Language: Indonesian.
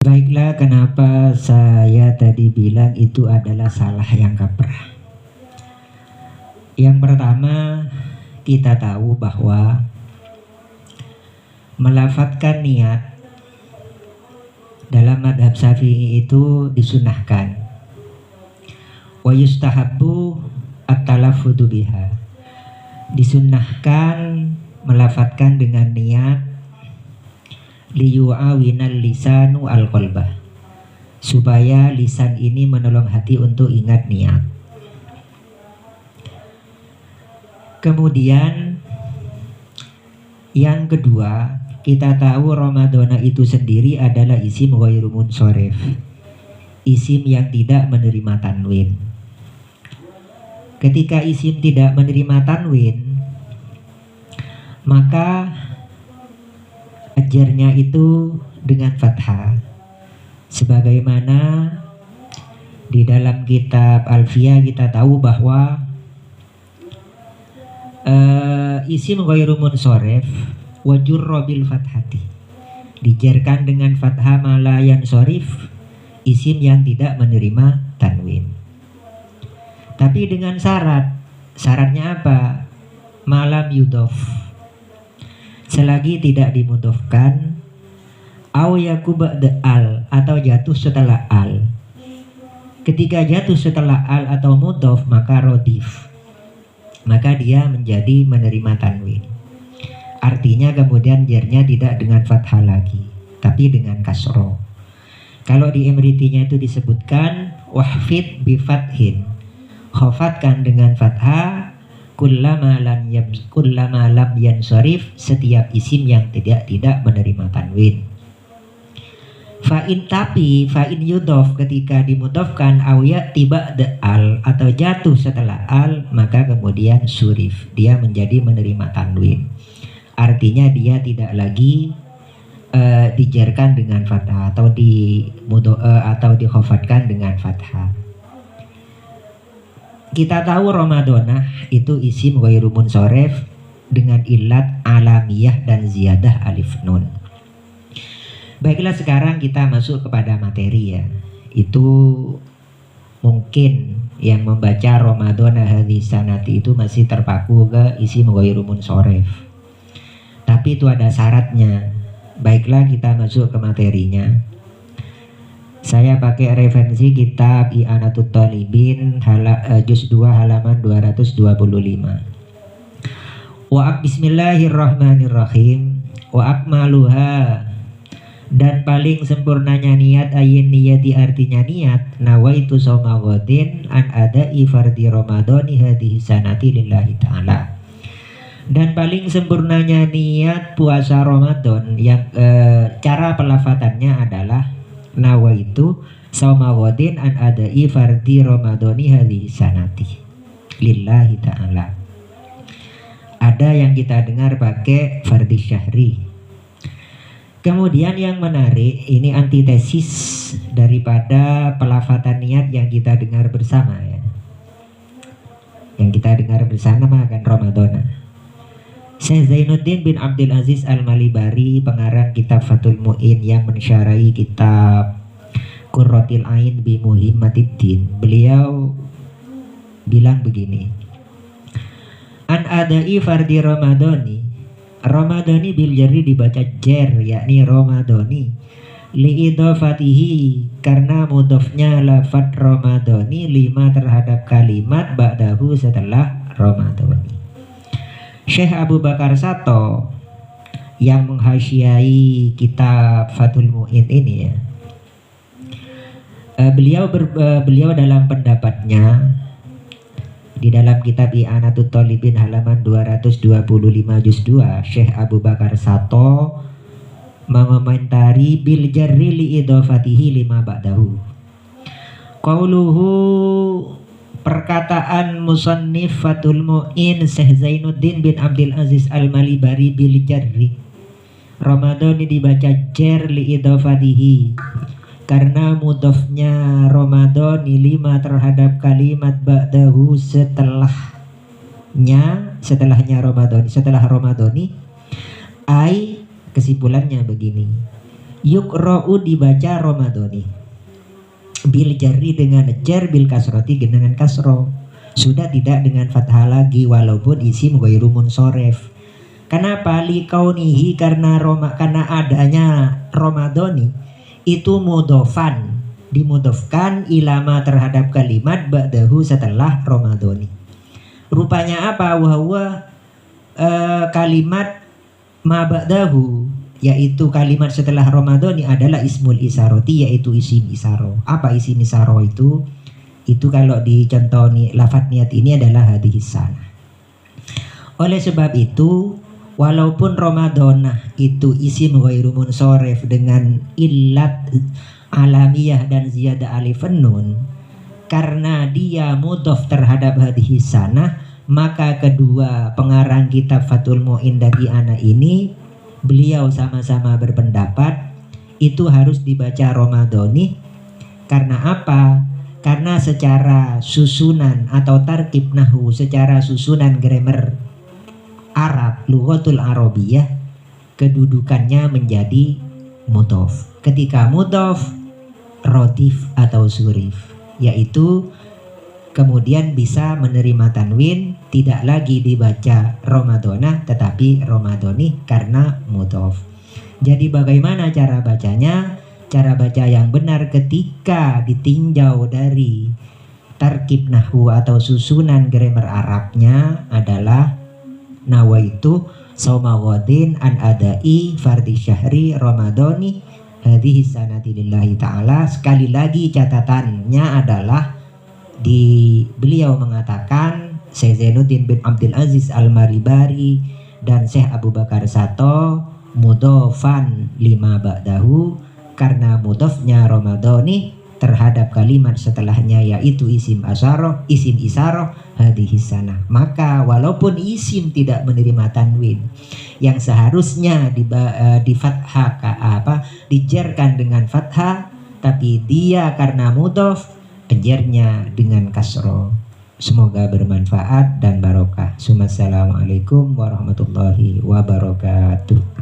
Baiklah, kenapa saya tadi bilang itu adalah salah yang kaprah. Yang pertama, kita tahu bahwa melafadzkan niat dalam madhab Syafi'i itu disunahkan. Wa yustahabbu at-talaffudu biha. Disunnahkan melafadzkan dengan niat liyu'awinal lisanu al-qalbah, supaya lisan ini menolong hati untuk ingat niat. Kemudian yang kedua, kita tahu Ramadhana itu sendiri adalah isim ghairu munsharif, isim yang tidak menerima tanwin. Ketika isim tidak menerima tanwin, maka ajarnya itu dengan fathah, sebagaimana di dalam kitab Alfiyah kita tahu bahwa isim ghairu munsharif wa jurra bil fathati, dijarkan dengan fathah mala yansharif, isim yang tidak menerima tanwin. Tapi dengan syaratnya apa? Malam yudhof, selagi tidak dimudhofkan, au yaku ba'da al, atau jatuh setelah al. Ketika jatuh setelah al atau mudhof, maka rodif, maka dia menjadi menerima tanwin. Artinya kemudian jernya tidak dengan fathah lagi, tapi dengan kasroh. Kalau di Imritinya itu disebutkan wahfid bi fathin, khofatkan dengan fathah kullama lam yansharif, setiap isim yang tidak menerima tanwin. Fa'in yudhof, ketika dimudhofkan, awya tiba de al, atau jatuh setelah al, maka kemudian surif, dia menjadi menerima tanwin. Artinya dia tidak lagi dijarkan dengan fathah atau dikhofatkan dengan fathah. Kita tahu Ramadhana itu isim ghairu munsharif dengan ilat alamiyah dan ziyadah alif nun. Baiklah, sekarang kita masuk kepada materi ya. Itu mungkin yang membaca Ramadhana hadhihi sanati itu masih terpaku ke isim ghairu munsharif. Tapi itu ada syaratnya. Baiklah, kita masuk ke materinya. Saya pakai referensi kitab I'anatut Thalibin juz 2 halaman 225. Bismillahirrahmanirrahim. Wa akmaluha, dan paling sempurnanya niat, ayin niyati, artinya niat, nawaitu shauma ghadin an ada'i fardhi ramadhani hadhihi sanati lillahi ta'ala. Dan paling sempurnanya niat puasa Ramadan yang cara pelafatannya adalah nawaitu shauma ghadin an ada'i fardhi ramadhani hadhihi sanati lillahi ta'ala. Ada yang kita dengar pakai fardhi syahri. Kemudian yang menarik, ini antitesis daripada pelafatan niat yang kita dengar bersama ya. Yang kita dengar bersama akan Ramadhana. Syekh Zainuddin bin Abdul Aziz Al-Malibari, pengarang kitab Fathul Mu'in yang mensyarahi kitab Qurratil Ain bi Muhimmatiddin, beliau bilang begini: an adai fardhi Ramadhani bil jarri, dibaca jer, yakni Ramadhani, li idhofatihi, karena mudhofnya lafad Ramadhani lima terhadap kalimat ba'dahu, setelah Ramadhani. Syekh Abu Bakar Sato yang menghasyiai kitab Fathul Mu'in ini ya, beliau dalam pendapatnya di dalam kitab I'anatut Thalibin halaman 225 juz 2, Syekh Abu Bakar Sato mengomentari bil jarri li idhofatihi lima ba'dahu. Qauluhu, perkataan musannif Fathul Mu'in Syekh Zainuddin bin Abdul Aziz Al-Malibari bil jarri, Ramadhani dibaca jer li idhofatihi, karena mudhofnya Ramadhani lima terhadap kalimat ba'dahu, setelahnya Ramadhani, setelah Ramadhani. Ai, kesimpulannya begini: yukra'u dibaca Ramadhani, bil jarri dengan jar, bil kasroti dengan kasro, sudah tidak dengan fathah lagi walaupun isim ghairu munsoref. Kenapa? Likaunihi, karena adanya Ramadhani itu mudhofan, dimudhofkan ilama terhadap kalimat ba'dahu setelah Ramadhani. Rupanya apa? Wahwa kalimat ma ba'dahu, yaitu kalimat setelah Ramadhani adalah ismul isaroti, yaitu isim isaro. Apa isim isaro itu? Itu kalau dicontoh lafadz niat ini adalah hadhis sana. Oleh sebab itu, walaupun Ramadhanah itu isim ghairu munsoref dengan illat alamiyah dan ziyadah alif nun, karena dia mudhof terhadap hadhis sana, maka kedua pengarang kitab Fathul Mu'in dari anak ini, beliau sama-sama berpendapat itu harus dibaca Ramadhani. Karena apa? Karena secara susunan atau tarkib nahwu, secara susunan grammar Arab, lughatul Arabiyah, kedudukannya menjadi mudhof. Ketika mudhof, rodif atau surif, yaitu kemudian bisa menerima tanwin, tidak lagi dibaca Ramadhanah tetapi Ramadhani karena mudhof. Jadi bagaimana cara bacanya? Cara baca yang benar ketika ditinjau dari tarkib nahwu atau susunan grammar Arabnya adalah nawaitu shauma ghadin an adai fardhi syahri Ramadhani hadhihi sanati lillahi ta'ala. Sekali lagi catatannya adalah beliau mengatakan, Syekh Zainuddin bin Abdul Aziz Al-Maribari dan Syekh Abu Bakar Sato, mudhofan lima ba'dahu, karena mudhofnya Ramadhani terhadap kalimat setelahnya yaitu isim isaroh hadhihi sana. Maka walaupun isim tidak menerima tanwin yang seharusnya di fathah dijarkan dengan fathah, tapi dia karena mudhof penjernya dengan kasro. Semoga bermanfaat dan barokah. Assalamualaikum warahmatullahi wabarakatuh.